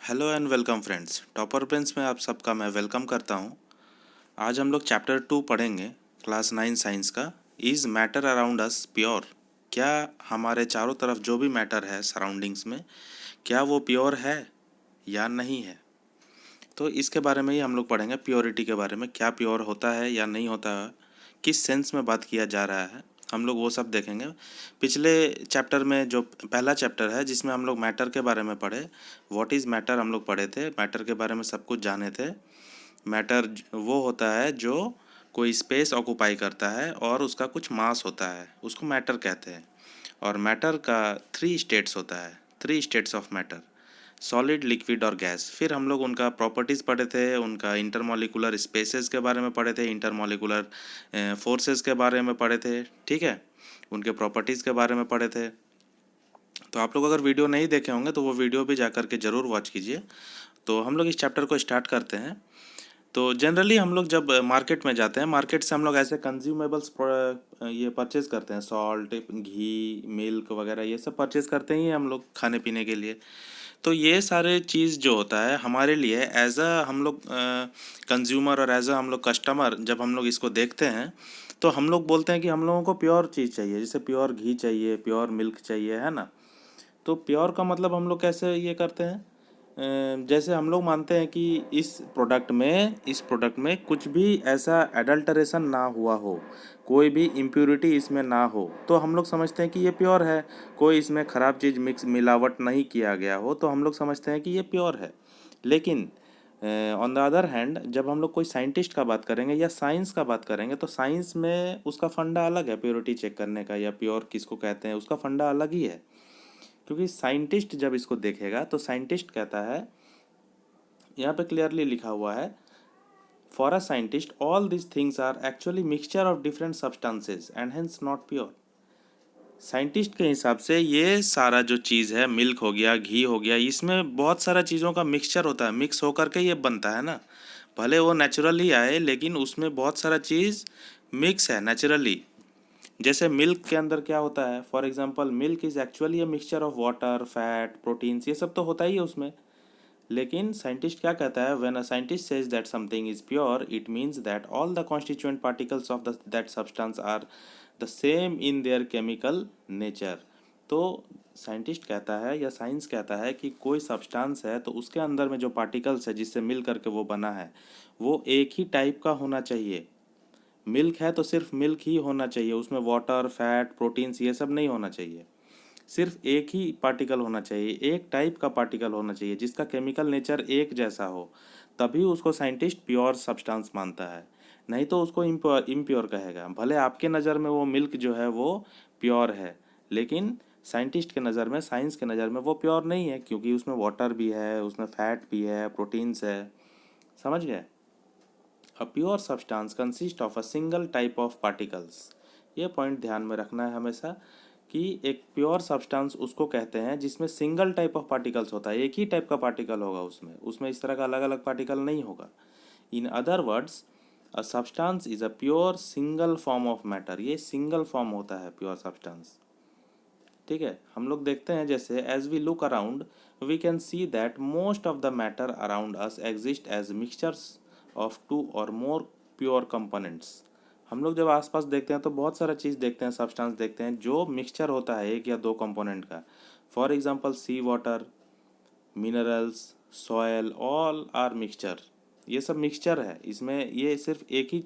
Hello and welcome friends, Topper Pens में आप सबका मैं वेलकम करता हूं। आज हम लोग चैप्टर 2 पढ़ेंगे, क्लास 9 साइंस का। Is matter around us pure? क्या हमारे चारों तरफ जो भी मैटर है सराउंडिंग्स में, क्या वो प्योर है या नहीं है? तो इसके बारे में ही हम लोग पढ़ेंगे, प्योरिटी के बारे में। क्या प्योर होता है या नहीं होता है, किस सेंस में बात किया जा रहा है, हम लोग वो सब देखेंगे। पिछले चैप्टर में जो पहला चैप्टर है जिसमें हम लोग मैटर के बारे में पढ़े, व्हाट इज़ मैटर हम लोग पढ़े थे, मैटर के बारे में सब कुछ जाने थे। मैटर वो होता है जो कोई स्पेस ऑक्यूपाई करता है और उसका कुछ मास होता है, उसको मैटर कहते हैं। और मैटर का 3 स्टेट्स होता है, 3 states of matter: solid, liquid और गैस। फिर हम लोग उनका प्रॉपर्टीज़ पढ़े थे, उनका इंटरमॉलिकुलर स्पेसेस के बारे में पढ़े थे, इंटरमॉलिकुलर फोर्सेस के बारे में पढ़े थे, ठीक है, उनके प्रॉपर्टीज़ के बारे में पढ़े थे। तो आप लोग अगर वीडियो नहीं देखे होंगे तो वो वीडियो भी जा कर के ज़रूर वॉच कीजिए। तो हम लोग इस चैप्टर को स्टार्ट करते हैं। तो जनरली हम लोग जब मार्केट में जाते हैं, मार्केट से हम लोग ऐसे कंज्यूमेबल्स ये परचेज़ करते हैं, सॉल्ट, घी, मिल्क वगैरह ये सब परचेज़ करते ही हम लोग खाने पीने के लिए। तो ये सारे चीज़ जो होता है हमारे लिए एज अ हम लोग कंज्यूमर और एज अ हम लोग कस्टमर, जब हम लोग इसको देखते हैं तो हम लोग बोलते हैं कि हम लोगों को प्योर चीज़ चाहिए, जैसे प्योर घी चाहिए, प्योर मिल्क चाहिए, है ना। तो प्योर का मतलब हम लोग कैसे ये करते हैं, जैसे हम लोग मानते हैं कि इस प्रोडक्ट में कुछ भी ऐसा एडल्टरेशन ना हुआ हो, कोई भी इम्प्योरिटी इसमें ना हो, तो हम लोग समझते हैं कि ये प्योर है। कोई इसमें ख़राब चीज़ मिक्स मिलावट नहीं किया गया हो तो हम लोग समझते हैं कि ये प्योर है। लेकिन ऑन द अदर हैंड, जब हम लोग कोई साइंटिस्ट का बात करेंगे या साइंस का बात करेंगे तो साइंस में उसका फंडा अलग है, प्योरिटी चेक करने का या प्योर किसको कहते हैं उसका फंडा अलग ही है। क्योंकि साइंटिस्ट जब इसको देखेगा तो साइंटिस्ट कहता है, यहाँ पे क्लियरली लिखा हुआ है, for a scientist all this things are actually mixture of different substances and hence not pure. Scientist के हिसाब से ये सारा जो चीज़ है, मिल्क हो गया, घी हो गया, इसमें बहुत सारा चीज़ों का मिक्सचर होता है, मिक्स होकर के ये बनता है ना। भले वो नेचुरली आए लेकिन उसमें बहुत सारा चीज़ मिक्स है नेचुरली। जैसे मिल्क के अंदर क्या होता है, for example milk is actually a mixture of water, fat, proteins, ये सब तो होता ही है उसमें। लेकिन साइंटिस्ट क्या कहता है, when a scientist says that something is pure, it means that all the constituent particles of that substance are the same in their chemical nature. तो साइंटिस्ट कहता है या साइंस कहता है कि कोई सब्सटेंस है तो उसके अंदर में जो पार्टिकल्स है जिससे मिल करके वो बना है, वो एक ही टाइप का होना चाहिए। मिल्क है तो सिर्फ मिल्क ही होना चाहिए, उसमें वाटर, फैट, प्रोटीन्स ये सब नहीं होना चाहिए। सिर्फ एक ही पार्टिकल होना चाहिए, एक टाइप का पार्टिकल होना चाहिए जिसका केमिकल नेचर एक जैसा हो, तभी उसको साइंटिस्ट प्योर सब्सटेंस मानता है। नहीं तो उसको इम्प्योर कहेगा। भले आपके नज़र में वो मिल्क जो है वो प्योर है, लेकिन साइंटिस्ट के नज़र में, साइंस के नज़र में वो प्योर नहीं है, क्योंकि उसमें वाटर भी है, उसमें फैट भी है, प्रोटीन्स है। समझ गए? अ pure substance consist of a single type of particles. ये पॉइंट ध्यान में रखना है हमेशा कि एक प्योर सब्सटेंस उसको कहते हैं जिसमें सिंगल टाइप ऑफ पार्टिकल्स होता है, एक ही टाइप का पार्टिकल होगा उसमें, उसमें इस तरह का अलग अलग पार्टिकल नहीं होगा। In other words, a substance is a pure single form of matter. ये सिंगल फॉर्म होता है प्योर सब्सटेंस, ठीक है। हम लोग देखते हैं जैसे as we look around we can see that most of the matter around us exist as mixtures of two और मोर प्योर कंपोनेंट्स। हम लोग जब आसपास देखते हैं तो बहुत सारा चीज़ देखते हैं, सब्सटेंस देखते हैं जो मिक्सचर होता है एक या दो कंपोनेंट का। For example sea water, minerals, soil, all are mixture. ये सब मिक्सचर है, इसमें ये सिर्फ एक ही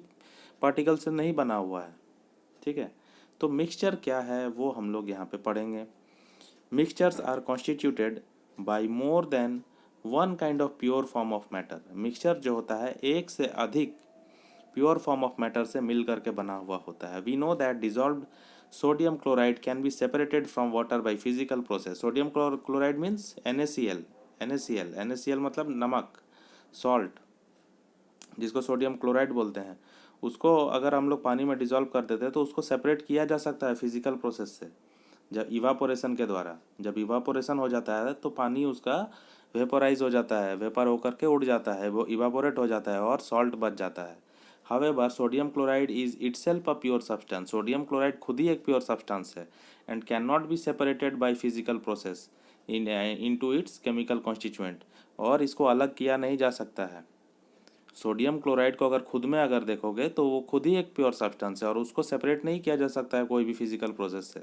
पार्टिकल से नहीं बना हुआ है, ठीक है। तो मिक्सचर क्या है वो हम लोग यहाँ पे पढ़ेंगे। Mixtures are constituted by more than one kind of pure form of matter. Mixture जो होता है एक से अधिक प्योर फॉर्म ऑफ मैटर से मिल करके बना हुआ होता है। We know that dissolved sodium chloride can be separated from water by physical process. Sodium chloride means NaCl। NaCl मतलब नमक, सॉल्ट, जिसको सोडियम क्लोराइड बोलते हैं। उसको अगर हम लोग पानी में डिजॉल्व कर देते हैं तो उसको सेपरेट किया जा सकता है फिजिकल प्रोसेस से, जब इवापोरेशन के द्वारा। जब इवापोरेशन हो जाता है तो पानी उसका वेपोराइज हो जाता है, वेपर होकर के उड़ जाता है, वो इवापोरेट हो जाता है और सॉल्ट बच जाता है। However sodium chloride is itself a pure substance. Sodium chloride खुद ही एक प्योर सब्सटेंस है and can not be separated by physical process. Into its chemical constituent, और इसको अलग किया नहीं जा सकता है। सोडियम क्लोराइड को अगर खुद में अगर देखोगे तो वो खुद ही एक प्योर सब्सटेंस है और उसको सेपरेट नहीं किया जा सकता है कोई भी फिजिकल प्रोसेस से,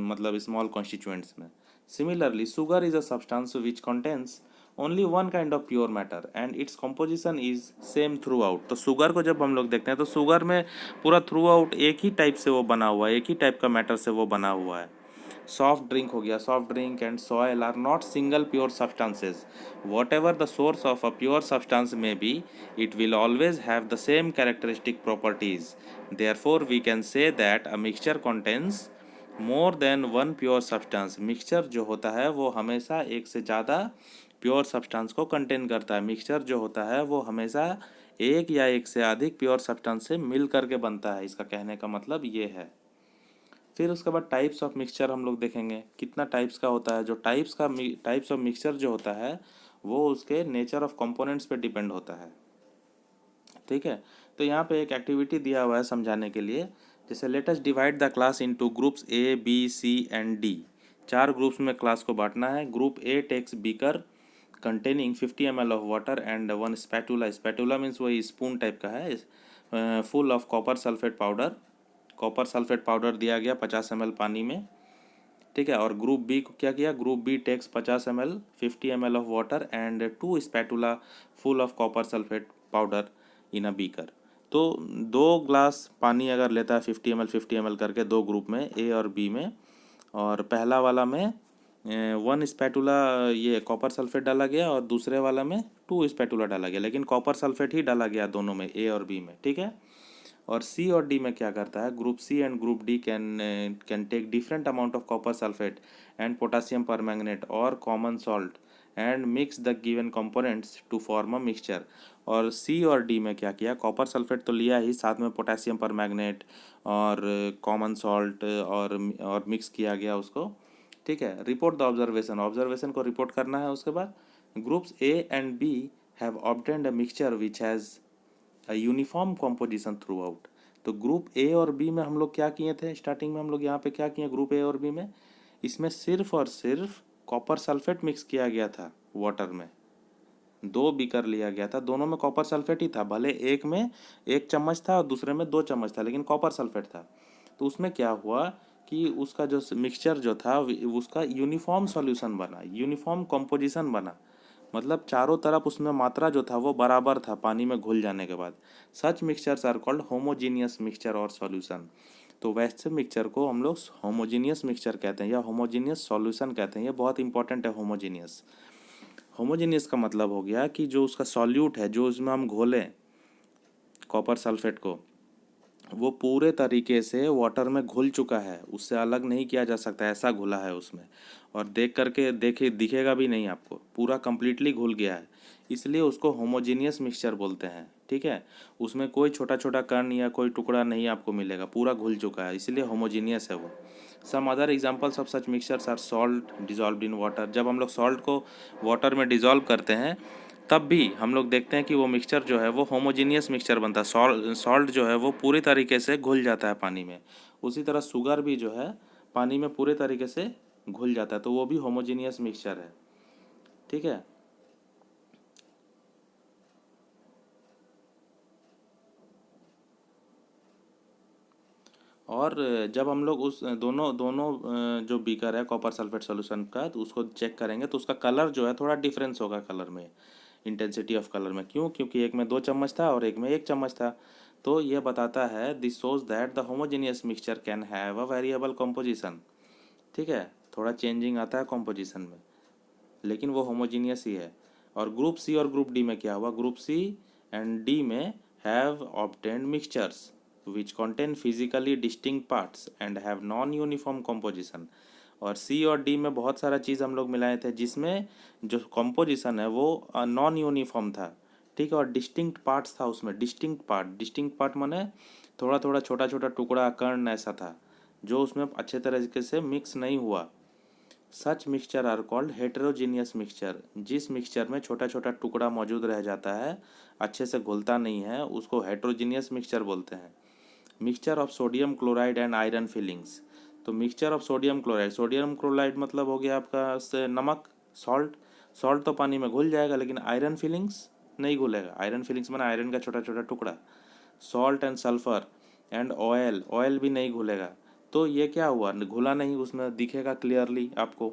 मतलब स्मॉल कॉन्स्टिट्यूएंट्स में। Similarly sugar is a substance which contains only one kind of pure matter and its composition is same throughout. तो शुगर को जब हम लोग देखते हैं तो शुगर में पूरा थ्रू आउट एक ही टाइप से वो बना हुआ है, एक ही टाइप का मैटर से वो बना हुआ है। सॉफ्ट ड्रिंक हो गया, soft drink and soil are not single pure substances. Whatever the source of a pure substance may be, it will always have the same characteristic properties. Therefore we can say that a mixture contains more than one pure substance. Mixture जो होता है वो हमेशा एक से ज़्यादा pure substance को contain करता है। मिक्सचर जो होता है वो हमेशा एक या एक से अधिक प्योर सब्सटेंस से मिल करके बनता है, इसका कहने का मतलब ये है। फिर उसके बाद टाइप्स ऑफ मिक्सचर हम लोग देखेंगे कितना टाइप्स का होता है। जो टाइप्स ऑफ मिक्सचर जो होता है वो उसके नेचर ऑफ कंपोनेंट्स पे डिपेंड होता है। ठीक है, तो यहाँ पे एक एक्टिविटी दिया हुआ है समझाने के लिए। जैसे let us divide the class into groups A B C and D. 4 groups में क्लास को बांटना है। Group A takes beaker containing 50 ml of water and one spatula. Spatula means वही स्पून टाइप का है, full of copper sulphate powder. Copper sulphate powder दिया गया 50 ml पानी में। ठीक है, और ग्रुप बी को क्या किया, group B takes 50 ml 50 ml of water and 2 spatula full of copper sulphate powder in a beaker. तो 2 ग्लास पानी अगर लेता है 50 ml करके 2 ग्रुप में, ए और बी में, और पहला वाला में 1 स्पैटूला ये कॉपर सल्फेट डाला गया और दूसरे वाला में 2 स्पैटूला डाला गया, लेकिन कॉपर सल्फेट ही डाला गया दोनों में, ए और बी में। ठीक है, और सी और डी में क्या करता है, group C and group D can take different amount of copper sulphate and potassium permanganate और common salt and mix the given components to form a mixture. और सी और डी में क्या किया, कॉपर सल्फेट तो लिया ही, साथ में पोटासियम परमैंगनेट और कॉमन सॉल्ट और मिक्स किया गया उसको। ठीक है, रिपोर्ट द ऑब्जर्वेशन, ऑब्जर्वेशन को रिपोर्ट करना है। उसके बाद groups A and B have obtained a mixture which has uniform composition throughout. तो ग्रुप ए और बी में हम लोग क्या किए थे, स्टार्टिंग में हम लोग यहाँ पे क्या किए, ग्रुप ए और बी में इसमें सिर्फ और सिर्फ कॉपर सल्फेट मिक्स किया गया था वाटर में। 2 बीकर लिया गया था, दोनों में कॉपर सल्फेट ही था, भले एक में 1 चम्मच था और दूसरे में 2 चम्मच था, लेकिन कॉपर सल्फेट था। तो उसमें क्या हुआ कि उसका जो मिक्सचर जो था उसका यूनिफॉर्म सॉल्यूशन बना, यूनिफॉर्म कॉम्पोजिशन बना, मतलब चारों तरफ उसमें मात्रा जो था वो बराबर था पानी में घुल जाने के बाद। Such mixtures are called homogeneous mixture और सॉल्यूशन। तो वैसे मिक्सचर को हम लोग होमोजीनियस मिक्सचर कहते हैं या होमोजीनियस सॉल्यूशन कहते हैं। ये बहुत इंपॉर्टेंट है होमोजीनियस। होमोजीनियस का मतलब हो गया कि जो उसका सॉल्यूट है, जो उसमें हम घोलें कॉपर सल्फेट को, वो पूरे तरीके से वाटर में घुल चुका है, उससे अलग नहीं किया जा सकता, ऐसा घुला है उसमें। और देख करके दिखेगा भी नहीं आपको, पूरा कंप्लीटली घुल गया है, इसलिए उसको होमोजीनियस मिक्सचर बोलते हैं। ठीक है, उसमें कोई छोटा छोटा कण या कोई टुकड़ा नहीं आपको मिलेगा, पूरा घुल चुका है, इसलिए होमोजीनियस है वो। Some other examples of such mixtures are salt dissolved in water. जब हम लोग सॉल्ट को वाटर में डिजॉल्व करते हैं तब भी हम लोग देखते हैं कि वो मिक्सचर जो है वो होमोजीनियस मिक्सचर बनता है। सॉल्ट जो है वो पूरी तरीके से घुल जाता है पानी में। उसी तरह शुगर भी जो है पानी में पूरे तरीके से घुल जाता है, तो वो भी होमोजीनियस मिक्सचर है। ठीक है, और जब हम लोग उस दोनों दोनों जो बीकर है कॉपर सल्फेट सॉल्यूशन का, तो उसको चेक करेंगे तो उसका कलर जो है थोड़ा डिफरेंस होगा कलर में, इंटेंसिटी ऑफ कलर में। क्यों, क्योंकि एक में 2 चम्मच था और एक में 1 चम्मच था। तो ये बताता है this shows that the homogeneous mixture can have a variable composition. ठीक है, थोड़ा चेंजिंग आता है कॉम्पोजिशन में, लेकिन वो होमोजीनियस ही है। और ग्रुप सी और ग्रुप डी में क्या हुआ, ग्रुप सी एंड डी में have obtained mixtures which contain physically distinct parts and have non uniform composition। और सी और डी में बहुत सारा चीज़ हम लोग मिलाए थे जिसमें जो कॉम्पोजिशन है वो नॉन यूनिफॉर्म था। ठीक है, और डिस्टिंक्ट पार्ट्स था उसमें, डिस्टिंक्ट पार्ट माने थोड़ा थोड़ा छोटा छोटा टुकड़ा कण ऐसा था जो उसमें अच्छे तरीके से मिक्स नहीं हुआ। Such mixture are called heterogeneous mixture. जिस मिक्सचर में छोटा छोटा टुकड़ा मौजूद रह जाता है, अच्छे से घुलता नहीं है, उसको हेटेरोजीनियस मिक्सचर बोलते हैं। Mixture of sodium chloride and iron filings. तो मिक्सचर ऑफ सोडियम क्लोराइड मतलब हो गया आपका नमक, सॉल्ट। सॉल्ट तो पानी में घुल जाएगा, लेकिन आयरन फिलिंग्स नहीं घुलेगा। आयरन फिलिंग्स माना आयरन का छोटा छोटा टुकड़ा। Salt and sulphur and oil, oil भी नहीं घुलेगा। तो ये क्या हुआ, घुला नहीं, उसमें दिखेगा क्लियरली आपको।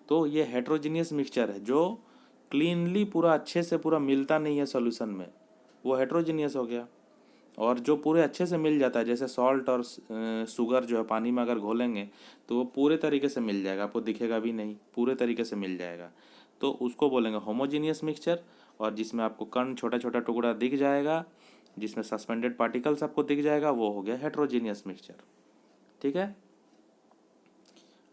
तो ये हेट्रोजीनियस मिक्सचर है जो क्लीनली पूरा अच्छे से पूरा मिलता नहीं है सॉल्यूशन में, वो हेट्रोजीनियस हो गया। और जो पूरे अच्छे से मिल जाता है, जैसे सॉल्ट और शुगर जो है पानी में अगर घोलेंगे तो वो पूरे तरीके से मिल जाएगा, आपको दिखेगा भी नहीं, पूरे तरीके से मिल जाएगा। तो उसको बोलेंगे होमोजीनियस मिक्सचर। और जिसमें आपको कण छोटा छोटा टुकड़ा दिख जाएगा, जिसमें सस्पेंडेड पार्टिकल्स आपको दिख जाएगा, वो हो गया हेट्रोजीनियस मिक्सचर। ठीक है।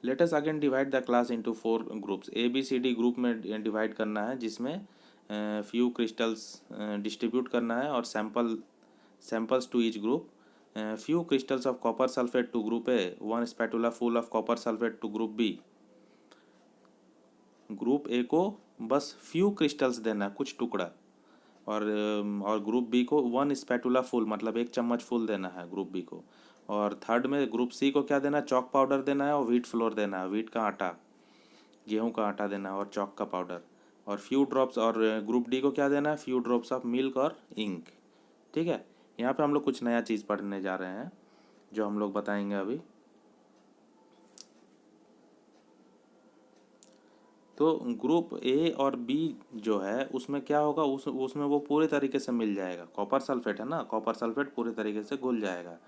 Let us again divide the class into 4 groups. ABCD group में डिवाइड करना है, जिसमें फ्यू क्रिस्टल्स डिस्ट्रीब्यूट करना है और samples to each group. Few crystals of copper sulfate to group A, one spatula full of copper sulfate to group B. Group A को बस few crystals देना है, कुछ टुकड़ा। और ग्रुप बी को 1 स्पैटुला फुल मतलब 1 चम्मच फुल देना है ग्रुप बी को। और थर्ड में ग्रुप सी को क्या देना है, चॉक पाउडर देना है और व्हीट फ्लोर देना है, व्हीट का आटा, गेहूं का आटा देना है और चॉक का पाउडर। और फ्यू ड्रॉप्स, और ग्रुप डी को क्या देना है, फ्यू ड्रॉप्स ऑफ मिल्क और इंक। ठीक है। यहाँ पे हम लोग कुछ नया चीज़ पढ़ने जा रहे हैं जो हम लोग बताएंगे अभी। तो ग्रुप ए और बी जो है उसमें क्या होगा, उसमें वो पूरे तरीके से मिल जाएगा। कॉपर सल्फेट है ना, कॉपर सल्फेट पूरे तरीके से घुल जाएगा।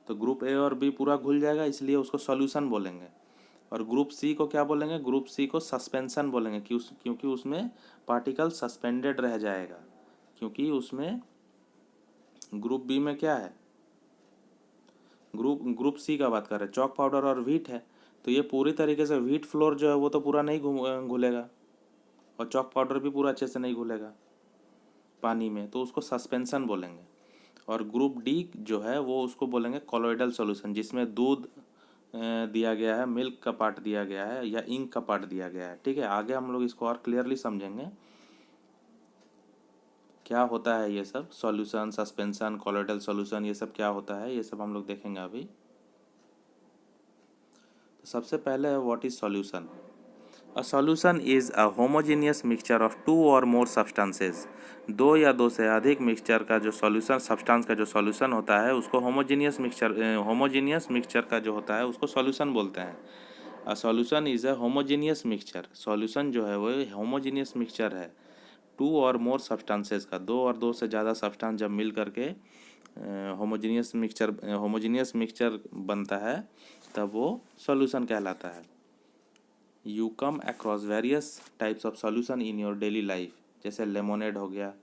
तो ग्रुप ए और बी पूरा घुल जाएगा, इसलिए उसको सॉल्यूशन बोलेंगे। और ग्रुप सी को क्या बोलेंगे, ग्रुप सी को सस्पेंशन बोलेंगे, क्योंकि उसमें पार्टिकल सस्पेंडेड रह जाएगा। क्योंकि उसमें ग्रुप बी में क्या है, ग्रुप सी का बात कर रहे हैं, चॉक पाउडर और व्हीट है। तो ये पूरी तरीके से व्हीट फ्लोर जो है वो तो पूरा नहीं घुलेगा, और चॉक पाउडर भी पूरा अच्छे से नहीं घुलेगा पानी में, तो उसको सस्पेंशन बोलेंगे। और ग्रुप डी जो है वो उसको बोलेंगे कॉलोइडल सॉल्यूशन, जिसमें दूध दिया गया है, मिल्क का पार्ट दिया गया है या इंक का पार्ट दिया गया है। ठीक है, आगे हम लोग इसको और क्लियरली समझेंगे क्या होता है ये सब, सॉल्यूशन, सस्पेंशन, कॉलोइडल सॉल्यूशन, ये सब क्या होता है, ये सब हम लोग देखेंगे अभी। तो सबसे पहले है what is solution. A solution is a homogeneous mixture of two और मोर सब्सटेंसेस। दो या दो से अधिक मिक्सचर का जो सॉल्यूशन, सब्सटेंस का जो सॉल्यूशन होता है उसको होमोजेनियस मिक्सचर का जो होता है उसको सॉल्यूशन बोलते हैं। अ solution is a homogeneous mixture. Solution जो है वो होमोजेनियस मिक्सचर है टू और मोर सब्सटेंसेस का, दो और दो से ज़्यादा सब्सटेंस जब मिल करके होमोजेनियस मिक्सचर बनता है तब वो सॉल्यूशन कहलाता है। You come across various types of solution in your daily life, जैसे लेमोनेड हो गया,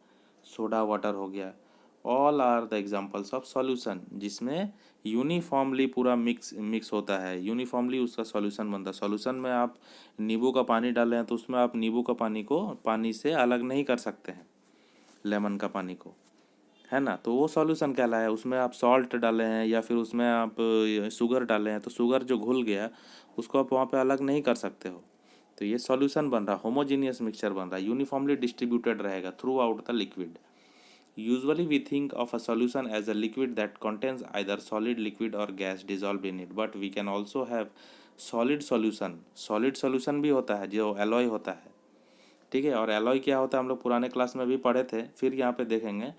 सोडा वाटर हो गया, all are the examples of solution, जिसमें यूनिफॉर्मली पूरा मिक्स होता है, यूनिफॉर्मली उसका सॉल्यूशन बनता है। सॉल्यूशन में आप नींबू का पानी डालें हैं तो उसमें आप नींबू का पानी को पानी से अलग नहीं कर सकते हैं, लेमन का पानी को, है ना। तो वो सॉल्यूशन कहलाया। उसमें आप सॉल्ट डाले हैं या फिर उसमें आप शुगर डाले हैं तो शुगर जो घुल गया उसको आप वहाँ पे अलग नहीं कर सकते हो। तो ये सॉल्यूशन बन रहा, होमोजीनियस मिक्सचर बन रहा, यूनिफॉर्मली डिस्ट्रीब्यूटेड रहेगा through out the liquid. Usually we think of a solution as a liquid that contains either solid, liquid or gas dissolved in it, but we can also have solid solution. Solid solution भी होता है जो alloy होता है। ठीक है। और alloy क्या होता है हम लोग पुराने क्लास में भी पढ़े थे, फिर यहाँ पे देखेंगे।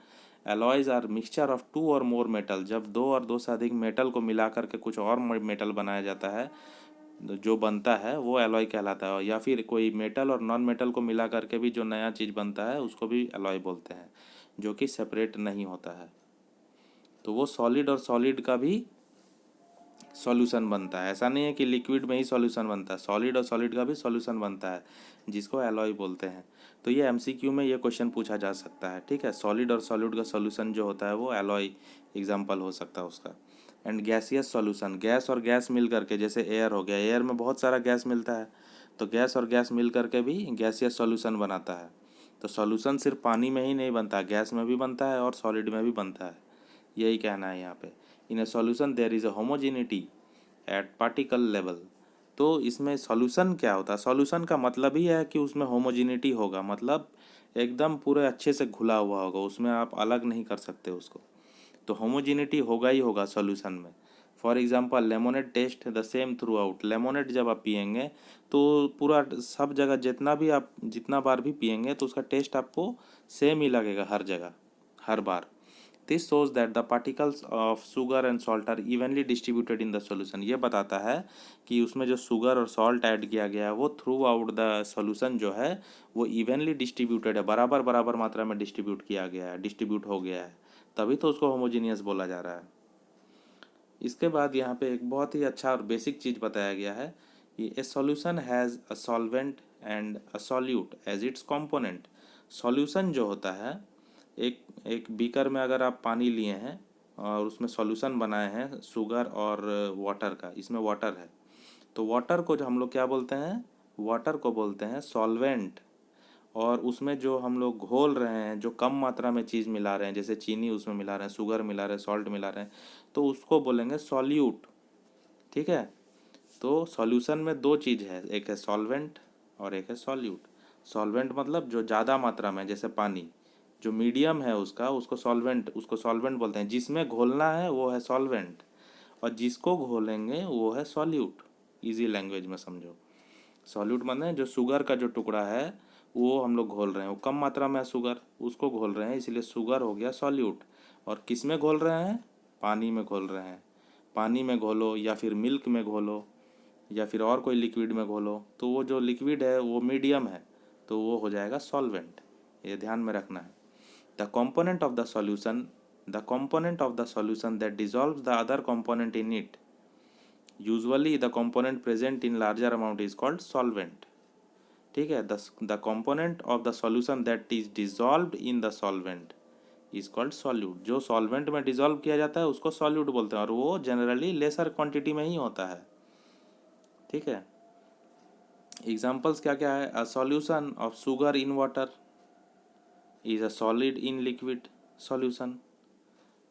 Alloys are mixture of two और मोर मेटल। जब दो और दो से अधिक मेटल को मिला करके कुछ और मेटल बनाया जाता है, जो बनता है वो एलॉय कहलाता है। या फिर कोई मेटल और नॉन मेटल को मिला करके भी जो नया चीज़ बनता है उसको भी एलॉय बोलते हैं, जो कि सेपरेट नहीं होता है। तो वो सॉलिड और सॉलिड का भी सॉल्यूशन बनता है। ऐसा नहीं है कि लिक्विड में ही सॉल्यूशन बनता है, सॉलिड और सॉलिड का भी सॉल्यूशन बनता है, जिसको एलॉय बोलते हैं। तो ये एमसीक्यू में ये क्वेश्चन पूछा जा सकता है। ठीक है, सॉलिड और सॉलिड का सॉल्यूशन जो होता है वो एलॉय एग्जाम्पल हो सकता है उसका। एंड गैसियस सॉल्यूशन, गैस और गैस मिल करके, जैसे एयर हो गया, एयर में बहुत सारा गैस मिलता है, तो गैस और गैस मिल करके भी गैसियस सॉल्यूशन बनाता है। तो सॉल्यूशन सिर्फ पानी में ही नहीं बनता, गैस में भी बनता है और सॉलिड में भी बनता है, यही कहना है यहाँ पे। In a solution there is a homogeneity at particle level. तो इसमें सॉल्यूशन क्या होता है, सॉल्यूशन का मतलब ही है कि उसमें होमोजेनिटी होगा, मतलब एकदम पूरे अच्छे से घुला हुआ होगा, उसमें आप अलग नहीं कर सकते उसको। तो होमोजेनिटी होगा ही होगा सॉल्यूशन में। For example lemonade taste the same throughout. Lemonade जब आप पियेंगे तो पूरा सब जगह जितना बार भी पियेंगे तो उसका टेस्ट आपको सेम ही लगेगा हर जगह, हर बार। This shows that the particles of sugar and salt are evenly distributed in the solution। ये बताता है कि उसमें जो शुगर और सॉल्ट ऐड किया गया है वो थ्रू आउट द सॉल्यूशन जो है वो इवनली डिस्ट्रीब्यूटेड है, बराबर बराबर मात्रा में डिस्ट्रीब्यूट किया गया है, डिस्ट्रीब्यूट हो गया है, तभी तो उसको होमोजीनियस बोला जा रहा है। इसके बाद यहाँ पे एक बहुत ही अच्छा और बेसिक चीज़ बताया गया है कि a solution has a solvent and a solute as its component. Solution जो होता है, एक एक बीकर में अगर आप पानी लिए हैं और उसमें सॉल्यूशन बनाए हैं शुगर और वाटर का, इसमें वाटर है, तो वाटर को जो हम लोग क्या बोलते हैं, वाटर को बोलते हैं सॉल्वेंट। और उसमें जो हम लोग घोल रहे हैं, जो कम मात्रा में चीज़ मिला रहे हैं, जैसे चीनी उसमें मिला रहे हैं, शुगर मिला रहे हैं, सॉल्ट मिला रहे हैं, तो उसको बोलेंगे सॉल्यूट। ठीक है। तो सॉल्यूशन में दो चीज़ है, एक है सॉल्वेंट और एक है सॉल्यूट। सॉल्वेंट मतलब जो ज़्यादा मात्रा में, जैसे पानी, जो मीडियम है उसको सॉल्वेंट बोलते हैं। जिसमें घोलना है वो है सॉल्वेंट, और जिसको घोलेंगे वो है सॉल्यूट। इजी लैंग्वेज में समझो। सॉल्यूट माने जो शुगर का जो टुकड़ा है वो हम लोग घोल रहे हैं, वो कम मात्रा में है शुगर, उसको घोल रहे हैं, इसलिए शुगर हो गया सॉल्यूट। और किस में घोल रहे हैं, पानी में घोल रहे हैं। पानी में घोलो या फिर मिल्क में घोलो या फिर और कोई लिक्विड में घोलो, तो वो जो लिक्विड है वो मीडियम है, तो वो हो जाएगा सॉल्वेंट। ये ध्यान में रखना है। The component of the solution the component of the solution that dissolves the other component in it, usually the component present in larger amount is called solvent। ठीक है। the component of the solution that is dissolved in the solvent is called solute। जो solvent में dissolve किया जाता है उसको solute बोलते हैं, और वो जनरली लेसर क्वांटिटी में ही होता है। ठीक है। एग्जाम्पल्स क्या क्या है, a solution of sugar in water is a solid in liquid solution.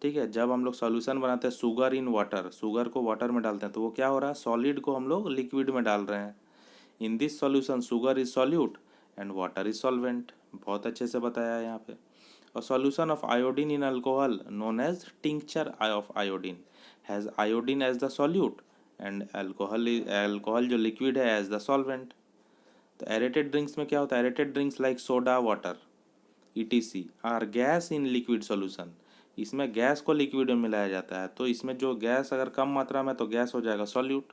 ठीक है। जब हम लोग सॉल्यूशन बनाते हैं शुगर इन वाटर, शुगर को वाटर में डालते हैं तो वो क्या हो रहा है, सॉलिड को हम लोग लिक्विड में डाल रहे हैं। In this solution sugar is solute and water is solvent. बहुत अच्छे से बताया है यहाँ पे। और solution of iodine in alcohol known as tincture of iodine has iodine as the solute and alcohol जो लिक्विड है एज द सॉल्वेंट। तो एरेटेड ड्रिंक्स में क्या होता है, aerated drinks like soda water ETC are gas in liquid solution. इसमें gas को liquid में मिलाया जाता है, तो इसमें जो गैस अगर कम मात्रा में तो गैस हो जाएगा सॉल्यूट,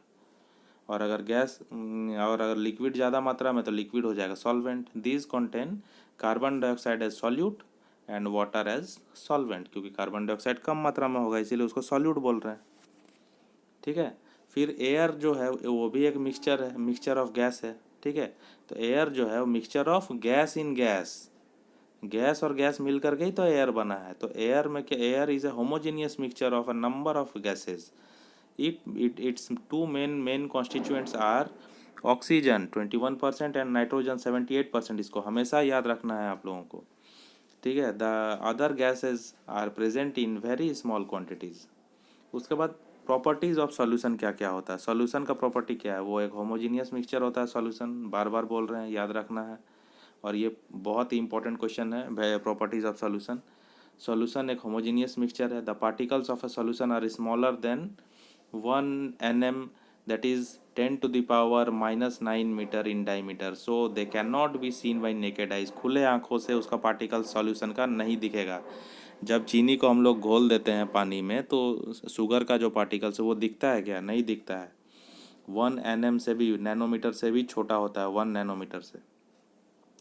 और अगर लिक्विड ज़्यादा मात्रा में तो लिक्विड हो जाएगा solvent. These contain carbon dioxide as solute and water as solvent, क्योंकि कार्बन डाइऑक्साइड कम मात्रा में होगा इसीलिए उसको सॉल्यूट बोल रहे हैं। ठीक है। फिर एयर जो है वो भी एक मिक्सचर है, मिक्सचर ऑफ गैस है। ठीक है। तो एयर जो है वो mixture of gas in gas, gas और गैस मिल करके ही तो एयर बना है। तो एयर में क्या, air is a homogeneous mixture of a number of gases. Its two main constituents are oxygen 21% and nitrogen 78%। इसको हमेशा याद रखना है आप लोगों को। ठीक है। The other gases are present in very small quantities. उसके बाद प्रॉपर्टीज़ ऑफ सॉल्यूशन क्या क्या होता है, सॉल्यूशन का प्रॉपर्टी क्या है, वो एक होमोजीनियस मिक्सचर होता है सॉल्यूशन, बार बार बोल रहे हैं, याद रखना है। और ये बहुत ही इंपॉर्टेंट क्वेश्चन है, प्रॉपर्टीज ऑफ सॉल्यूशन। सॉल्यूशन एक होमोजीनियस मिक्सचर है। The particles of a solution are smaller than 1 nm, that is 10 to the power -9 metre in diameter, so they can not be seen by naked eyes. खुले आंखों से उसका particle solution का नहीं दिखेगा। जब चीनी को हम लोग घोल देते हैं पानी में तो शुगर का जो पार्टिकल्स है वो दिखता है क्या, नहीं दिखता है। 1 nm से भी, नैनोमीटर से भी छोटा होता है, 1 नैनोमीटर से,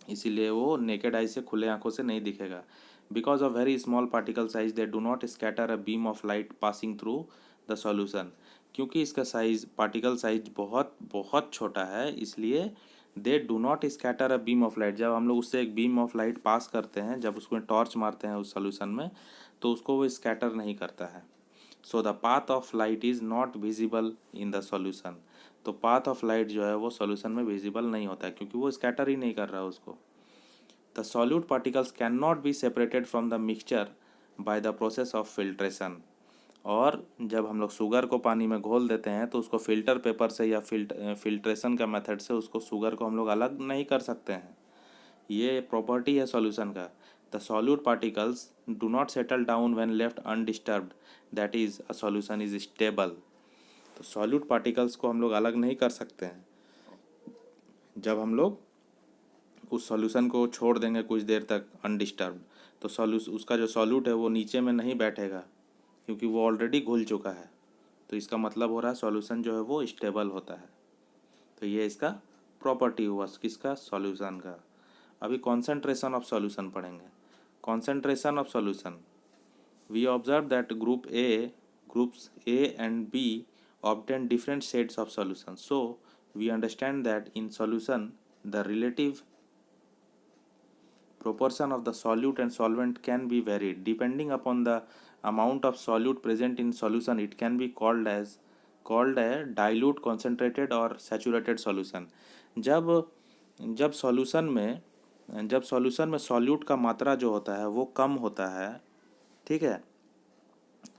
इसीलिए वो नेकेड आई से, खुले आंखों से नहीं दिखेगा। Because of very small particle size they do not scatter a beam of light passing through the solution. क्योंकि इसका साइज, पार्टिकल साइज बहुत बहुत छोटा है, इसलिए they do not scatter a beam of light. जब हम लोग उससे एक बीम ऑफ लाइट पास करते हैं, जब उसमें टॉर्च मारते हैं उस सॉल्यूशन में, तो उसको वो स्कैटर नहीं करता है। So the path of light is not visible in the solution. तो पाथ ऑफ लाइट जो है वो सॉल्यूशन में विजिबल नहीं होता है, क्योंकि वो स्कैटर ही नहीं कर रहा है उसको। The solute particles can not B separated from the mixture by the process of filtration. और जब हम लोग शुगर को पानी में घोल देते हैं तो उसको फिल्टर पेपर से या फिल्ट्रेशन का मेथड से उसको शुगर को हम लोग अलग नहीं कर सकते हैं। ये प्रॉपर्टी है सॉल्यूशन का। The solute particles do not settle down when left undisturbed, that is a solution is stable. तो सॉल्यूट पार्टिकल्स को हम लोग अलग नहीं कर सकते हैं। जब हम लोग उस सॉल्यूशन को छोड़ देंगे कुछ देर तक अनडिस्टर्ब, तो उसका जो सॉल्यूट है वो नीचे में नहीं बैठेगा, क्योंकि वो ऑलरेडी घुल चुका है। तो इसका मतलब हो रहा है सॉल्यूशन जो है वो स्टेबल होता है। तो ये इसका प्रॉपर्टी हुआ किसका, सॉल्यूशन का। अभी कॉन्सेंट्रेशन ऑफ सॉल्यूशन पढ़ेंगे। Concentration of solution, we observe that groups A and B obtain different shades of solution. So we understand that in solution the relative proportion of the solute and solvent can be varied depending upon the amount of solute present in solution. It can be called a dilute, concentrated or saturated solution. जब जब solution में solute का मात्रा जो होता है वो कम होता है, ठीक है,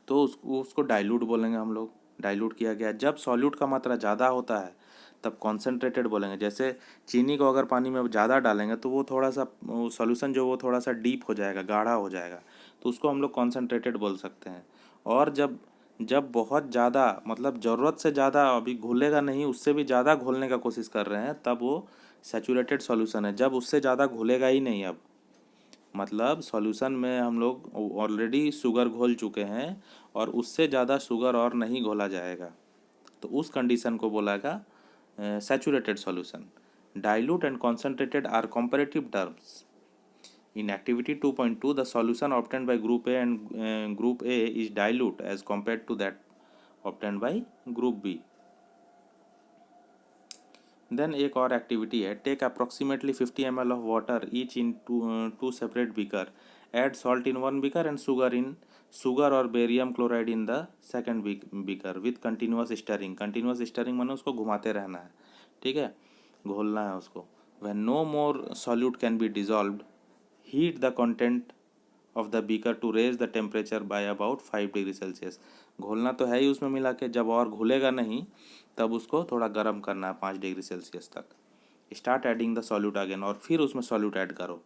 तो उसको डाइल्यूट बोलेंगे हम लोग, डाइल्यूट किया गया। जब सॉल्यूट का मात्रा ज़्यादा होता है तब कॉन्सेंट्रेटेड बोलेंगे। जैसे चीनी को अगर पानी में ज़्यादा डालेंगे तो वो थोड़ा सा सॉल्यूशन जो वो थोड़ा सा डीप हो जाएगा, गाढ़ा हो जाएगा, तो उसको हम लोग कॉन्सेंट्रेटेड बोल सकते हैं। और जब जब बहुत ज़्यादा मतलब ज़रूरत से ज़्यादा अभी घुलेगा नहीं, उससे भी ज़्यादा घोलने का कोशिश कर रहे हैं, तब वो सैचुरेटेड सॉल्यूशन है। जब उससे ज़्यादा घुलेगा ही नहीं, अब मतलब सॉल्यूशन में हम लोग ऑलरेडी शुगर घोल चुके हैं और उससे ज़्यादा शुगर और नहीं घोला जाएगा, तो उस कंडीशन को बोलागा saturated solution. Dilute and concentrated are comparative terms. In activity 2.2, the solution obtained by group A and group A is dilute as compared to that obtained by group B. Then एक और activity है, take approximately 50 ml of water each in two separate beaker, add salt in one beaker and sugar or barium chloride in the second beaker with continuous stirring. Continuous stirring माने उसको घुमाते रहना है, ठीक है, घोलना है उसको। When no more solute can be dissolved, heat the content of the beaker to raise the temperature by about 5 degree Celsius. घोलना तो है ही उसमें मिला के, जब और घुलेगा नहीं तब उसको थोड़ा गर्म करना है 5 डिग्री सेल्सियस तक। Start adding the solute again, और फिर उसमें सॉल्यूट ऐड करो।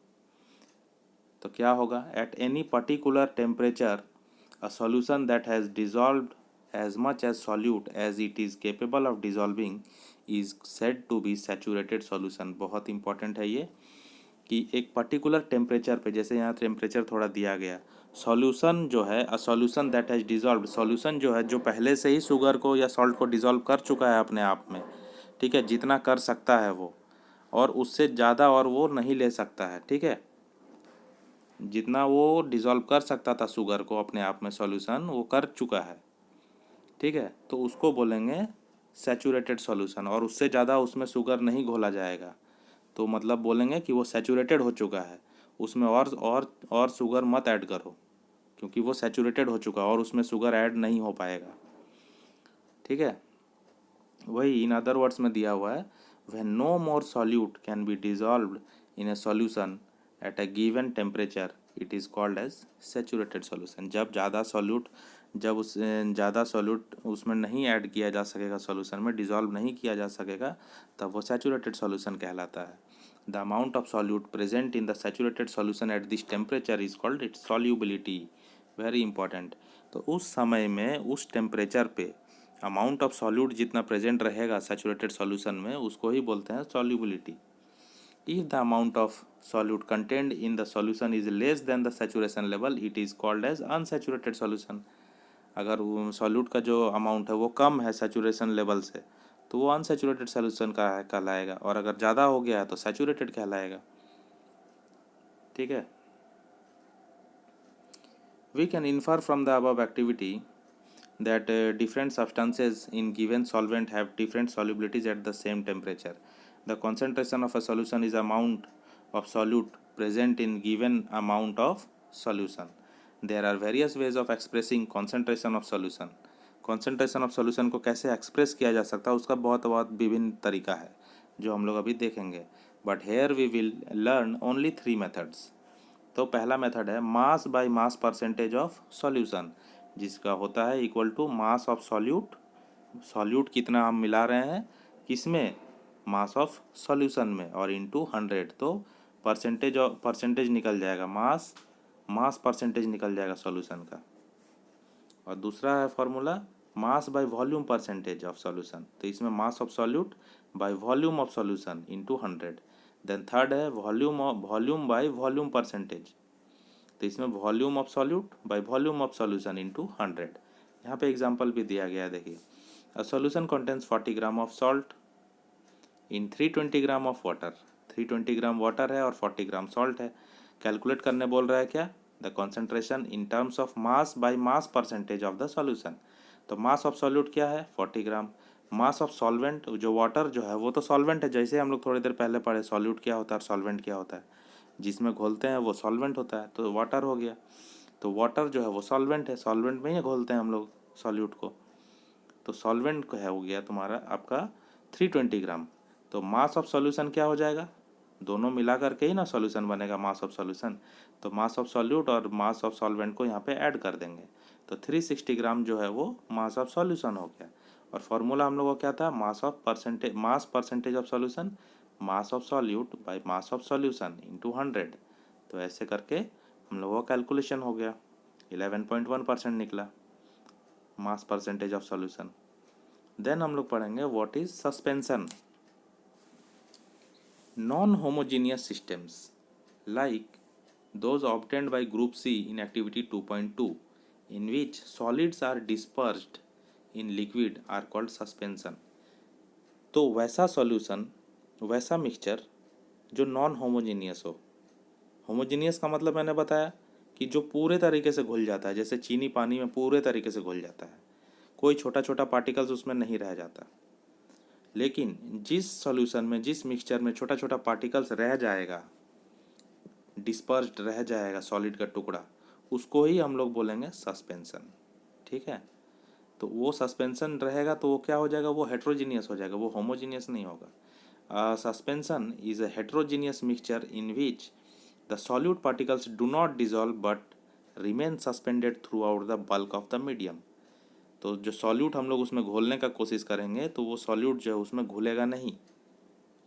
तो क्या होगा, at any particular temperature a solution that has dissolved as much as solute as it is capable of dissolving is said to be saturated solution. बहुत important है ये कि एक पर्टिकुलर टेम्परेचर पे, जैसे यहाँ टेम्परेचर थोड़ा दिया गया, सॉल्यूशन जो है अ solution that has dissolved, solution जो है जो पहले से ही शुगर को या सॉल्ट को डिजॉल्व कर चुका है अपने आप में, ठीक है, जितना कर सकता है वो, और उससे ज़्यादा और वो नहीं ले सकता है, ठीक है, जितना वो डिजॉल्व कर सकता था शुगर को अपने आप में सॉल्यूशन वो कर चुका है, ठीक है, तो उसको बोलेंगे सैचुरेटेड सॉल्यूशन। और उससे ज़्यादा उसमें शुगर नहीं घोला जाएगा, तो मतलब बोलेंगे कि वो सैचुरेटेड हो चुका है, उसमें और शुगर मत ऐड करो, क्योंकि वो सैचुरेटेड हो चुका है और उसमें शुगर ऐड नहीं हो पाएगा, ठीक है। वही इन अदर वर्ड्स में दिया हुआ है, when no more solute can be dissolved in a solution at a given temperature it is called as saturated solution. जब उस ज़्यादा सॉल्यूट उसमें नहीं ऐड किया जा सकेगा, सॉल्यूशन में डिजॉल्व नहीं किया जा सकेगा, तब वो सैचुरेटेड सॉल्यूशन कहलाता है। The amount of solute present in the saturated solution at this temperature is called its solubility. Very important. तो उस समय में उस टेम्परेचर पे अमाउंट ऑफ सॉल्यूट जितना प्रेजेंट रहेगा सैचुरेटेड सॉल्यूशन में, उसको ही बोलते हैं solubility. If the amount of solute contained in the solution is less than the saturation level, it is called as unsaturated solution. अगर सॉल्यूट का जो अमाउंट है वो कम है सैचुरेशन लेवल से, तो वो अनसैचुरेटेड सॉल्यूशन का कहलाएगा, और अगर ज़्यादा हो गया है तो सैचुरेटेड कहलाएगा, ठीक है। We can infer from the above activity that different substances in given solvent have different solubilities at the same temperature. The concentration of a solution is amount of solute present in given amount of solution. There are various ways of expressing concentration of solution. concentration of solution को कैसे express किया जा सकता है उसका बहुत बहुत विभिन्न तरीका है जो हम लोग अभी देखेंगे, but here we will learn only 3 methods. तो पहला मेथड है mass by mass percentage of solution, जिसका होता है equal to mass of solute. Solute कितना हम मिला रहे हैं किसमें, मास ऑफ सॉल्यूशन में, और इनटू 100, तो परसेंटेज निकल जाएगा, मास परसेंटेज निकल जाएगा सॉल्यूशन का। और दूसरा है formula mass by volume percentage of solution, तो इसमें mass of solute by volume of solution into 100। Then third है वॉल्यूम बाय वॉल्यूम परसेंटेज, तो इसमें volume of solute by volume of solution into 100। यहाँ पे एग्जांपल भी दिया गया है, देखिए a solution contains 40 gram of salt in 320 gram of water. 320 gram water है और 40 ग्राम सॉल्ट है। कैलकुलेट करने बोल रहा है क्या, the concentration in terms of mass by mass percentage of the solution. तो मास ऑफ सॉल्यूट क्या है 40 ग्राम, मास ऑफ सॉल्वेंट जो वाटर जो है वो तो सॉल्वेंट है, जैसे हम लोग थोड़ी देर पहले पढ़े सॉल्यूट क्या होता है और सॉल्वेंट क्या होता है, जिसमें घोलते हैं वो सॉल्वेंट होता है, तो वाटर हो गया। तो वाटर जो है वो सॉल्वेंट है, सॉल्वेंट में ही घोलते हैं हम लोग सॉल्यूट को, तो सॉल्वेंट को है हो गया तुम्हारा आपका 320 ग्राम। तो मास ऑफ सॉल्यूशन क्या हो जाएगा, दोनों मिला करके ही ना सॉल्यूशन बनेगा मास ऑफ सॉल्यूशन, तो मास ऑफ सॉल्यूट और मास ऑफ सॉल्वेंट को यहाँ पे ऐड कर देंगे, तो 360 ग्राम जो है वो मास ऑफ सॉल्यूशन हो गया। और फॉर्मूला हम लोगों का क्या था, मास percentage of solution, mass of solute by mass of solution into 100। तो ऐसे करके हम लोगों का कैलकुलेशन हो गया, 11.1% निकला mass percentage of solution. Then हम लोग पढ़ेंगे what is suspension. Non homogeneous systems like those obtained by group C in activity 2.2 in which solids are dispersed in liquid are called suspension। तो वैसा सॉल्यूशन, वैसा mixture जो non homogeneous हो। Homogeneous का मतलब मैंने बताया कि जो पूरे तरीके से घुल जाता है, जैसे चीनी पानी में पूरे तरीके से घुल जाता है, कोई छोटा छोटा पार्टिकल्स उसमें नहीं रह जाता। लेकिन जिस सॉल्यूशन में, जिस मिक्सचर में छोटा छोटा पार्टिकल्स रह जाएगा, डिस्पर्स्ड रह जाएगा सॉलिड का टुकड़ा, उसको ही हम लोग बोलेंगे सस्पेंशन। ठीक है, तो वो सस्पेंशन रहेगा तो वो क्या हो जाएगा, वो हेट्रोजीनियस हो जाएगा, वो होमोजीनियस नहीं होगा। Suspension is a heterogeneous mixture in which the solute particles do not dissolve but remain suspended through out the bulk of the medium. तो जो सॉल्यूट हम लोग उसमें घोलने का कोशिश करेंगे तो वो सॉल्यूट जो है उसमें घुलेगा नहीं,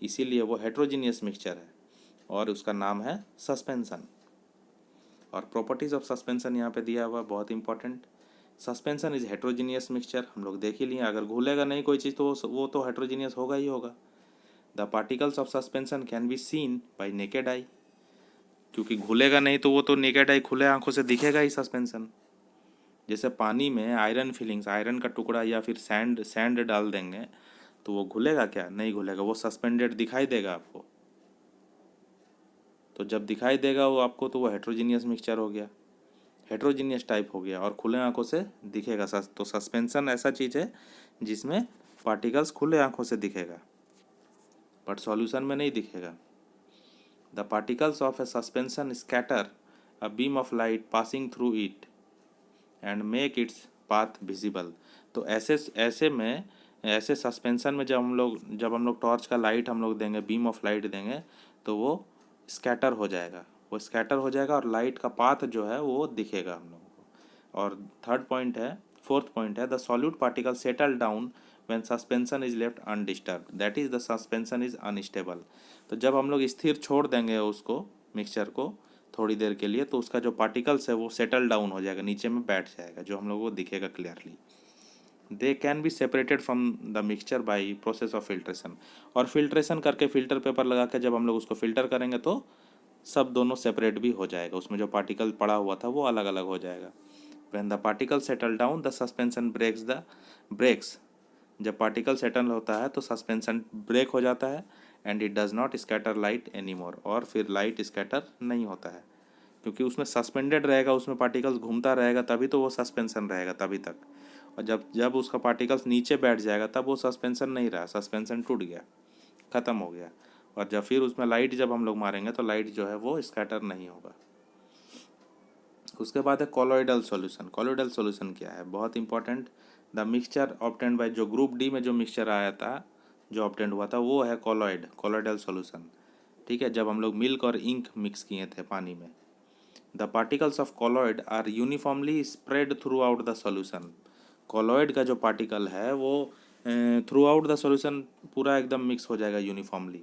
इसीलिए वो हेट्रोजीनियस मिक्सचर है और उसका नाम है सस्पेंशन। और प्रॉपर्टीज ऑफ सस्पेंशन यहाँ पे दिया हुआ बहुत important. Suspension is heterogeneous mixture, हम लोग देख ही लिए, अगर घुलेगा नहीं कोई चीज़ तो वो तो हेट्रोजीनियस होगा ही होगा। The particles of suspension can be seen by naked eye, क्योंकि घुलेगा नहीं तो वो तो नेकेड आई खुले आंखों से दिखेगा ही सस्पेंशन। जैसे पानी में आयरन फिलिंग्स, आयरन का टुकड़ा या फिर सैंड सैंड डाल देंगे तो वो घुलेगा क्या, नहीं घुलेगा, वो सस्पेंडेड दिखाई देगा आपको। तो जब दिखाई देगा वो आपको तो वो हेट्रोजीनियस मिक्सचर हो गया, हेट्रोजीनियस टाइप हो गया और खुले आंखों से दिखेगा। तो सस्पेंशन ऐसा चीज़ है जिसमें पार्टिकल्स खुले आंखों से दिखेगा बट सॉल्यूशन में नहीं दिखेगा। The particles of a suspension scatter a beam of light passing through it and make its path visible. तो ऐसे सस्पेंशन में जब हम लोग टॉर्च का लाइट हम लोग देंगे, बीम ऑफ लाइट देंगे, तो वो स्कैटर हो जाएगा, वो स्कैटर हो जाएगा और लाइट का पाथ जो है वो दिखेगा हम लोगों को। और फोर्थ पॉइंट है the solute particle settle down when suspension is left undisturbed, that is the suspension is unstable. तो जब हम लोग स्थिर छोड़ देंगे उसको, मिक्सचर को थोड़ी देर के लिए, तो उसका जो पार्टिकल्स है वो सेटल डाउन हो जाएगा, नीचे में बैठ जाएगा, जो हम लोग को दिखेगा clearly. They can be separated from the mixture by process of filtration, और फिल्ट्रेशन करके फिल्टर पेपर लगा के जब हम लोग उसको फिल्टर करेंगे तो सब दोनों सेपरेट भी हो जाएगा, उसमें जो पार्टिकल पड़ा हुआ था वो अलग अलग हो जाएगा। When the particle settle down the suspension breaks, जब पार्टिकल सेटल होता है तो सस्पेंशन ब्रेक हो जाता है and it does not scatter light any more, और फिर लाइट स्कैटर नहीं होता है, क्योंकि उसमें सस्पेंडेड रहेगा, उसमें पार्टिकल्स घूमता रहेगा, तभी तो वो सस्पेंशन रहेगा तभी तक। और जब जब उसका पार्टिकल्स नीचे बैठ जाएगा तब वो सस्पेंशन नहीं रहा, सस्पेंशन टूट गया, ख़त्म हो गया। और जब फिर उसमें लाइट जब हम लोग मारेंगे तो लाइट जो है वो स्कैटर नहीं होगा। उसके बाद है कॉलोइडल सॉल्यूशन। कॉलोइडल सॉल्यूशन क्या है, बहुत important. The mixture obtained bye, जो ग्रुप डी में जो मिक्सचर आया था, जो ऑब्टेंड हुआ था वो है कॉलोइडल सॉल्यूशन। ठीक है, जब हम लोग मिल्क और इंक मिक्स किए थे पानी में। The particles of colloid are uniformly spread throughout the solution. Colloid का जो पार्टिकल है वो थ्रू आउट द सॉल्यूशन पूरा एकदम मिक्स हो जाएगा uniformly,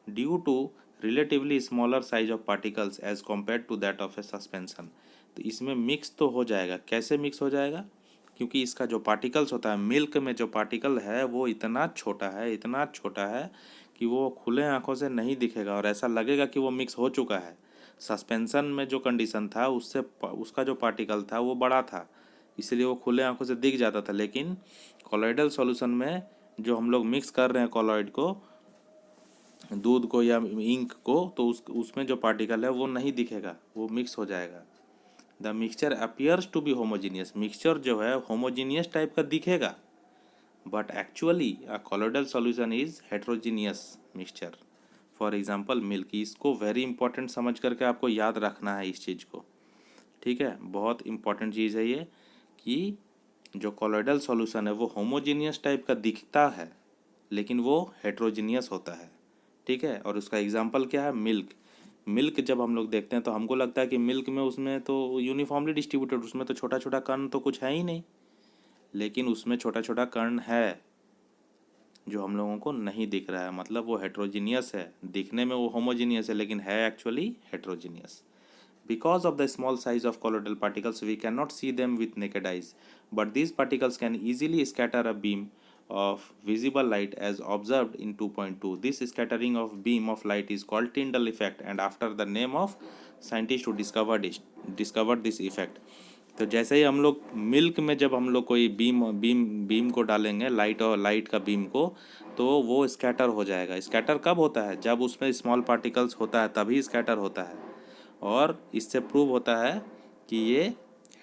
due to relatively smaller size of particles as compare to that of a suspension. तो इसमें मिक्स तो हो जाएगा, कैसे मिक्स हो जाएगा क्योंकि इसका जो पार्टिकल्स होता है, मिल्क में जो पार्टिकल है वो इतना छोटा है, इतना छोटा है कि वो खुले आंखों से नहीं दिखेगा और ऐसा लगेगा कि वो मिक्स हो चुका है। सस्पेंशन में जो कंडीशन था उससे उसका जो पार्टिकल था वो बड़ा था, इसलिए वो खुले आंखों से दिख जाता था। लेकिन कोलॉइडल सॉल्यूशन में जो हम लोग मिक्स कर रहे हैं कोलॉइड को, दूध को या इंक को, तो उसमें जो पार्टिकल है वो नहीं दिखेगा, वो मिक्स हो जाएगा। The mixture appears to be homogeneous, mixture जो है होमोजीनियस टाइप का दिखेगा, but actually a colloidal solution is heterogeneous mixture. For example milk, इसको वेरी इंपॉर्टेंट समझ करके आपको याद रखना है इस चीज़ को, ठीक है। बहुत इंपॉर्टेंट चीज़ है ये कि जो कोलोइडल सॉल्यूशन है वो होमोजीनियस टाइप का दिखता है, लेकिन वो हेट्रोजीनियस होता है, ठीक है। और उसका एग्जांपल क्या है, मिल्क। मिल्क जब हम लोग देखते हैं तो हमको लगता है कि मिल्क में उसमें तो यूनिफॉर्मली डिस्ट्रीब्यूटेड, उसमें तो छोटा छोटा कण तो कुछ है ही नहीं, लेकिन उसमें छोटा छोटा कण है जो हम लोगों को नहीं दिख रहा है, मतलब वो हेट्रोजीनियस है। दिखने में वो होमोजीनियस है लेकिन है actually heterogeneous. Because of the small size of colloidal particles, we cannot see them with naked eyes, but these particles can easily scatter a beam of visible light as observed in 2.2. This scattering of beam of light is called Tyndall effect, and after the name of scientist who discovered this effect. तो जैसे ही हम लोग milk में जब हम लोग कोई beam को डालेंगे, लाइट और लाइट का बीम को, तो वो स्कैटर हो जाएगा। स्कैटर कब होता है, जब उसमें स्मॉल पार्टिकल्स होता है तभी स्कैटर होता है, और इससे प्रूव होता है कि ये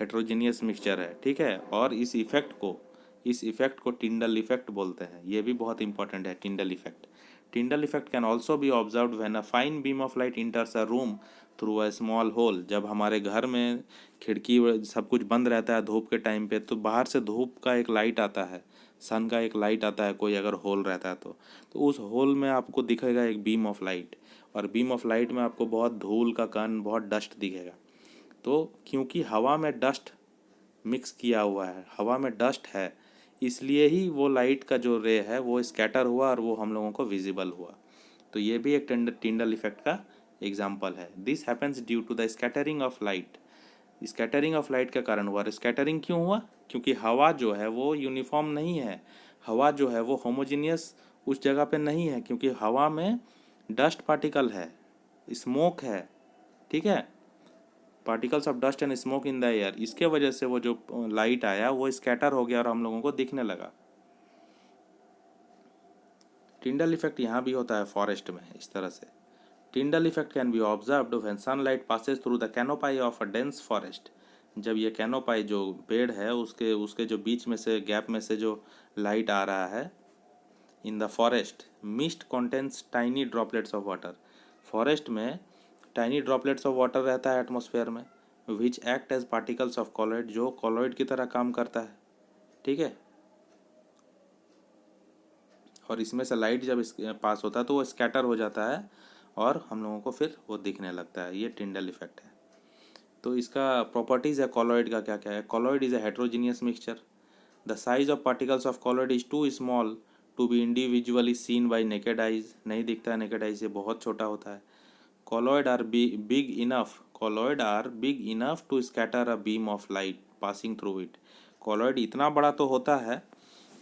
हेट्रोजीनियस मिक्सचर है, ठीक है। और इस इफेक्ट को टिंडल इफेक्ट बोलते हैं। ये भी बहुत इंपॉर्टेंट है, Tyndall effect. Tyndall effect can also be observed when a fine beam of light enters a room through a small hole. जब हमारे घर में खिड़की सब कुछ बंद रहता है धूप के टाइम पे, तो बाहर से धूप का एक लाइट आता है, सन का एक लाइट आता है, कोई अगर होल रहता है तो उस होल में आपको दिखेगा एक बीम ऑफ लाइट, और बीम ऑफ लाइट में आपको बहुत धूल का कण, बहुत डस्ट दिखेगा। तो क्योंकि हवा में डस्ट मिक्स किया हुआ है, हवा में डस्ट है, इसलिए ही वो लाइट का जो रे है वो स्कैटर हुआ और वो हम लोगों को विजिबल हुआ। तो ये भी एक टिंडल इफेक्ट का एग्जाम्पल है। This happens due to the scattering of light. Scattering of light के कारण हुआ। स्कैटरिंग क्यों हुआ, क्योंकि हवा जो है वो यूनिफॉर्म नहीं है, हवा जो है वो होमोजीनियस उस जगह पे नहीं है, क्योंकि हवा में डस्ट पार्टिकल है, स्मोक है, ठीक है, particles of dust and smoke in the air. इसके वजह से वो जो लाइट आया वो स्कैटर हो गया और हम लोगों को दिखने लगा। टिंडल इफेक्ट यहाँ भी होता है फॉरेस्ट में इस तरह से। Tyndall effect can be observed when sunlight passes through the canopy of a dense forest. जब ये कैनोपाई जो पेड़ है उसके उसके जो बीच में से गैप में से जो लाइट आ रहा है, in the forest mist contains tiny droplets of water. Forest में टाइनी ड्रॉपलेट्स ऑफ वाटर रहता है एटमॉस्फेयर में, which act as particles of colloid, जो कॉलॉइड की तरह काम करता है, ठीक है। और इसमें से लाइट जब पास होता है तो वो स्कैटर हो जाता है और हम लोगों को फिर वो दिखने लगता है। ये टिंडल इफेक्ट है। तो इसका प्रॉपर्टीज़ है कॉलॉइड का क्या क्या है। Colloid is a heterogeneous mixture. The size of particles of colloid is too small to be individually seen by naked eyes. नहीं दिखता है नेकेड आइज से, बहुत छोटा होता है। Colloid are big enough to scatter a beam of light passing through it. Colloid इतना बड़ा तो होता है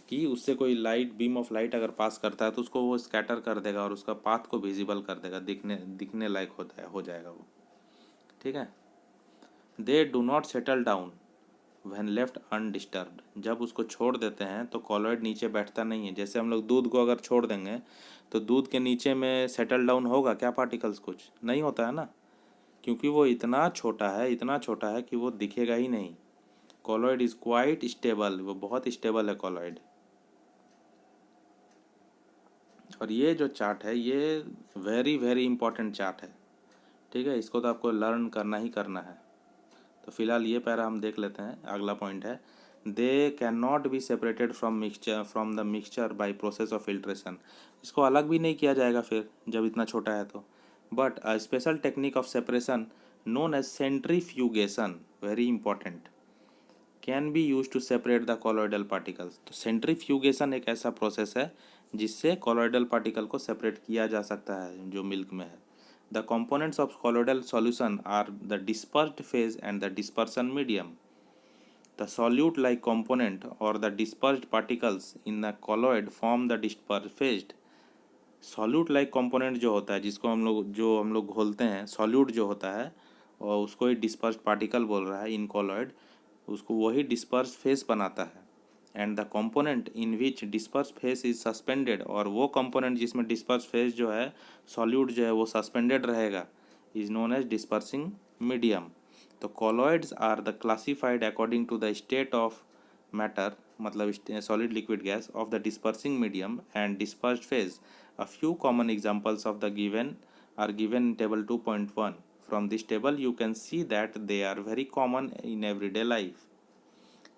कि उससे कोई लाइट, बीम ऑफ लाइट अगर पास करता है तो उसको वो स्कैटर कर देगा और उसका पाथ को विजिबल कर देगा, दिखने दिखने लायक होता है, हो जाएगा वो, ठीक है। They do not settle down when left undisturbed. जब उसको छोड़ देते हैं तो कॉलॉइड नीचे बैठता नहीं है। जैसे हम लोग दूध को अगर छोड़ देंगे तो दूध के नीचे में सेटल डाउन होगा क्या पार्टिकल्स, कुछ नहीं होता है ना, क्योंकि वो इतना छोटा है, इतना छोटा है कि वो दिखेगा ही नहीं। कॉलॉइड इज़ क्वाइट स्टेबल, वो बहुत स्टेबल है कॉलॉइड। और ये जो चार्ट है ये वेरी वेरी इंपॉर्टेंट चार्ट है, ठीक है। इसको तो आपको लर्न करना ही करना है। तो फिलहाल ये पैरा हम देख लेते हैं। अगला पॉइंट है, दे can not B separated from the mixture by process of filtration. इसको अलग भी नहीं किया जाएगा फिर जब इतना छोटा है तो। But a special technique of separation known as centrifugation, very important, can be use to separate the colloidal particles. तो सेंट्रीफ्यूगेशन एक ऐसा प्रोसेस है जिससे कॉलॉइडल पार्टिकल को सेपरेट किया जा सकता है जो मिल्क में है। The components of colloidal solution are the dispersed phase and the dispersion medium. The solute like component और the dispersed particles in the colloid form the dispersed. Solute like component जो होता है, जिसको हम लोग घोलते हैं, सॉल्यूट जो होता है, और उसको ही डिस्पर्स्ड पार्टिकल बोल रहा है इन कॉलॉइड, उसको वही डिस्पर्स फेस बनाता है। And the component in which disperse phase is suspended, और वो कंपोनेंट जिसमें डिस्पर्स फेस जो है, सॉल्यूट जो है वो सस्पेंडेड रहेगा, is known as dispersing medium. तो colloids are the classified according to the state of matter, मतलब solid liquid gas, of the dispersing medium and dispersed phase. A few common examples of the given are given in table 2.1. From this table you can see that they are very common in everyday life.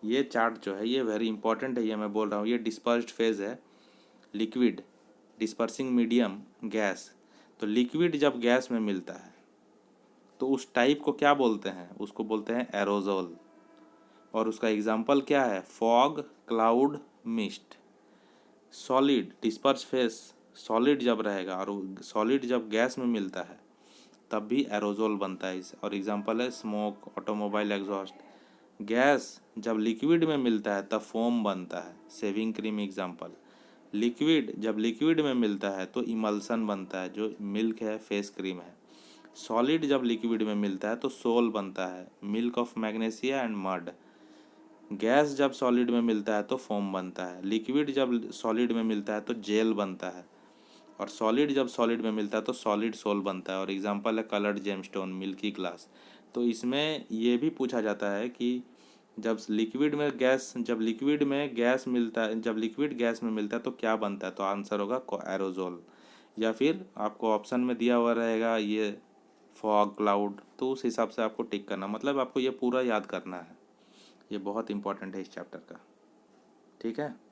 ये chart जो है ये very important है, ये मैं बोल रहा हूँ। ये डिस्पर्स्ड फेज है, लिक्विड, डिस्पर्सिंग मीडियम, गैस। तो लिक्विड जब गैस में मिलता है तो उस टाइप को क्या बोलते हैं? उसको बोलते हैं एरोजोल। और उसका एग्जाम्पल क्या है? Fog, cloud, mist. Solid disperse phase, solid जब रहेगा और सॉलिड जब गैस में मिलता है तब भी एरोजोल बनता है। इस और एग्जांपल है स्मोक, ऑटोमोबाइल एग्जॉस्ट। गैस जब लिक्विड में मिलता है तब फोम बनता है, शेविंग क्रीम एग्जांपल। लिक्विड जब लिक्विड में मिलता है तो इमल्सन बनता है, जो मिल्क है, फेस क्रीम है। सॉलिड जब लिक्विड में मिलता है तो सोल बनता है, milk of magnesia and mud. Gas जब सॉलिड में मिलता है तो फोम बनता है। लिक्विड जब सॉलिड में मिलता है तो जेल बनता है। और सॉलिड जब सॉलिड में मिलता है तो सॉलिड सोल बनता है। और एग्जांपल है कलर्ड जेमस्टोन, मिल्की ग्लास। तो इसमें ये भी पूछा जाता है कि जब लिक्विड में गैस में मिलता है तो क्या बनता है? तो आंसर होगा एरोजोल। या फिर आपको ऑप्शन में दिया हुआ रहेगा ये फॉग, क्लाउड, तो उस हिसाब से आपको टिक करना, मतलब आपको ये पूरा याद करना है। ये बहुत इंपॉर्टेंट है इस चैप्टर का। ठीक है।